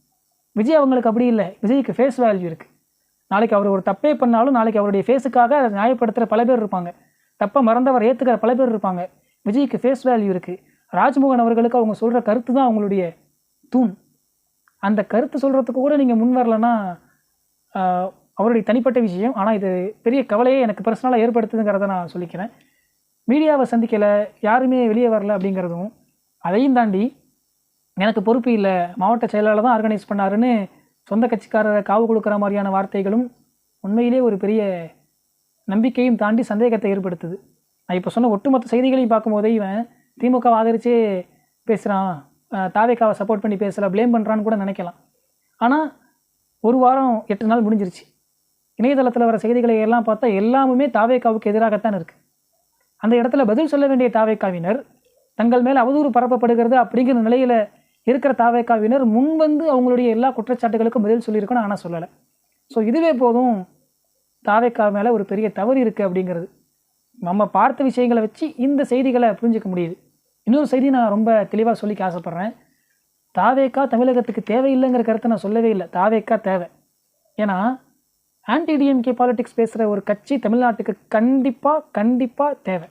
விஜய் அவங்களுக்கு அப்படி இல்லை. விஜய்க்கு ஃபேஸ் வேல்யூ இருக்குது. நாளைக்கு அவர் ஒரு தப்பே பண்ணாலும் நாளைக்கு அவருடைய ஃபேஸுக்காக அதை நியாயப்படுத்துகிற பல பேர் இருப்பாங்க. தப்பை மறந்தவர் ஏற்றுக்கிற பல பேர் இருப்பாங்க. விஜய்க்கு ஃபேஸ் வேல்யூ இருக்குது. ராஜ்மோகன் அவர்களுக்கு அவங்க சொல்கிற கருத்து தான் அவங்களுடைய தூண். அந்த கருத்து சொல்கிறதுக்கு கூட நீங்கள் முன் வரலன்னா அவருடைய தனிப்பட்ட விஷயம். ஆனால் இது பெரிய கவலையே எனக்கு பர்சனலாக ஏற்படுத்துதுங்கிறத நான் சொல்லிக்கிறேன். மீடியாவை சந்திக்கலை, யாருமே வெளியே வரல அப்படிங்கிறதும், அதையும் தாண்டி எனக்கு பொறுப்பு இல்லை, மாவட்ட செயலாளர் தான் ஆர்கனைஸ் பண்ணாருன்னு சொந்த கட்சிக்காரரை காவு கொடுக்குற மாதிரியான வார்த்தைகளும் உண்மையிலே ஒரு பெரிய நம்பிக்கையும் தாண்டி சந்தேகத்தை ஏற்படுத்துது. நான் இப்போ சொன்ன ஒட்டுமொத்த செய்திகளையும் பார்க்கும்போதே இவன் திமுகவை ஆதரிச்சே பேசுகிறான், தாவேக்காவை சப்போர்ட் பண்ணி பேசலை, ப்ளேம் பண்ணுறான்னு கூட நினைக்கலாம். ஆனால் ஒரு வாரம் 8 நாள் முடிஞ்சிருச்சு. இணையதளத்தில் வர செய்திகளை எல்லாம் பார்த்தா எல்லாமுமே தாவேக்காவுக்கு எதிராகத்தான் இருக்குது. அந்த இடத்துல பதில் சொல்ல வேண்டிய தாவேக்காவினர் தங்கள் மேலே அவதூறு பரப்பப்படுகிறது அப்படிங்கிற நிலையில் இருக்கிற தாவேக்காவினர் முன்வந்து அவங்களுடைய எல்லா குற்றச்சாட்டுகளுக்கும் பதில் சொல்லியிருக்கணும், ஆனால் சொல்லலை. ஸோ இதுவே போதும் தாவேக்கா மேலே ஒரு பெரிய தவறு இருக்குது அப்படிங்கிறது. நம்ம பார்த்த விஷயங்களை வச்சு இந்த செய்திகளை புரிஞ்சிக்க முடியுது. இன்னொரு செய்தி நான் ரொம்ப தெளிவாக சொல்லிக்க ஆசைப்பட்றேன். தாவேக்கா தமிழகத்துக்கு தேவையில்லைங்கிற கருத்தை நான் சொல்லவே இல்லை. தாவேக்கா தேவை. ஏன்னா ஆன்டி டிஎம்கே பாலிடிக்ஸ் பேசுகிற ஒரு கட்சி தமிழ்நாட்டுக்கு கண்டிப்பாக தேவை.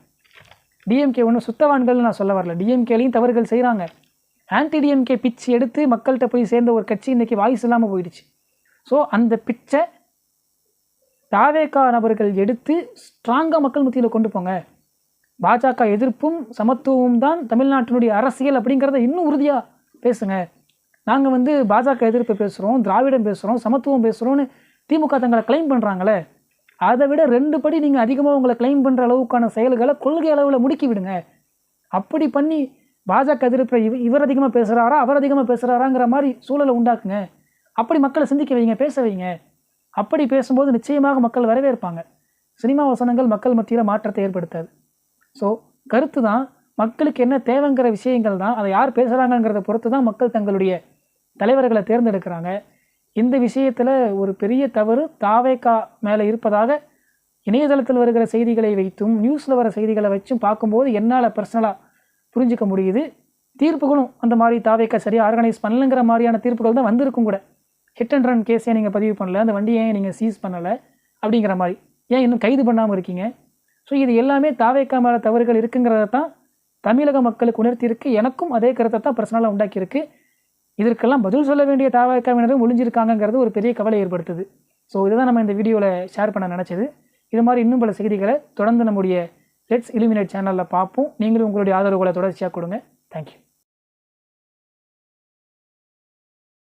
டிஎம்கே ஒன்றும் சுத்தவான்கள்னு நான் சொல்ல வரல. டிஎம்கேலையும் தவறுகள் செய்கிறாங்க. ஆன்டி டிஎம்கே பிச் எடுத்து மக்கள்கிட்ட போய் சேர்ந்த ஒரு கட்சி இன்றைக்கி வாய்ஸ் இல்லாமல் போயிடுச்சு. ஸோ அந்த பிச்சை தாவேக்கா நபர்கள் எடுத்து ஸ்ட்ராங்காக மக்கள் மத்தியில் கொண்டு போங்க. பாஜக எதிர்ப்பும் சமத்துவமும் தான் தமிழ்நாட்டினுடைய அரசியல் அப்படிங்கிறத இன்னும் உறுதியாக பேசுங்க. நாங்கள் பாஜக எதிர்ப்பு பேசுகிறோம், திராவிடம் பேசுகிறோம், சமத்துவம் பேசுகிறோன்னு திமுக தங்களை கிளைம் பண்ணுறாங்களே, அதை விட 2 படி நீங்கள் அதிகமாக உங்களை கிளைம் பண்ணுற அளவுக்கான செயல்களை கொள்கை அளவில் முடுக்கி விடுங்க. அப்படி பண்ணி பாஜக எதிர்ப்பு இவர் அதிகமாக பேசுகிறாரா அவர் அதிகமாக பேசுகிறாராங்கிற மாதிரி சூழலை உண்டாக்குங்க. அப்படி மக்களை சிந்திக்க வைங்க, பேச வைங்க. அப்படி பேசும்போது நிச்சயமாக மக்கள் வரவேற்பாங்க. சினிமா வசனங்கள் மக்கள் மத்தியில் மாற்றத்தை ஏற்படுத்தாது. ஸோ கருத்து தான் மக்களுக்கு என்ன தேவைங்கிற விஷயங்கள் தான். அதை யார் பேசுகிறாங்கங்கிறத பொறுத்து தான் மக்கள் தங்களுடைய தலைவர்களை தேர்ந்தெடுக்கிறாங்க. இந்த விஷயத்தில் ஒரு பெரிய தவறு தாவேக்கா மேலே இருப்பதாக இணையதளத்தில் வருகிற செய்திகளை வைத்தும் நியூஸில் வர செய்திகளை வச்சும் பார்க்கும்போது என்னால் பர்சனலாக புரிஞ்சிக்க முடியுது. தீர்ப்புகளும் அந்த மாதிரி தாவேக்கா சரியாக ஆர்கனைஸ் பண்ணலைங்கிற மாதிரியான தீர்ப்புகள் தான் வந்திருக்கும் கூட. ஹிட் அண்ட் ரன் கேஸே நீங்கள் பதிவு பண்ணல, அந்த வண்டியை ஏன் நீங்கள் சீஸ் பண்ணலை அப்படிங்கிற மாதிரி, ஏன் இன்னும் கைது பண்ணாமல் இருக்கீங்க? ஸோ இது எல்லாமே தாவேக்கா மேலே தவறுகள் இருக்குங்கிறத தான் தமிழக மக்களுக்கு உணர்த்தியிருக்கு. எனக்கும் அதே கருத்தை தான் பர்சனலாக உண்டாக்கியிருக்கு. இதற்கெல்லாம் பதில் சொல்ல வேண்டிய தாவேக்காவினரும் ஒளிஞ்சிருக்காங்கிறது ஒரு பெரிய கவலை ஏற்படுத்துது. ஸோ இதுதான் நம்ம இந்த வீடியோவில் ஷேர் பண்ண நினச்சது. இது மாதிரி இன்னும் பல செய்திகளை தொடர்ந்து நம்முடைய லெட்ஸ் இல்லுமினேட் சேனலில் பார்ப்போம். நீங்களும் உங்களுடைய ஆதரவுகளை தொடர்ச்சியாக கொடுங்க. தேங்க்யூ.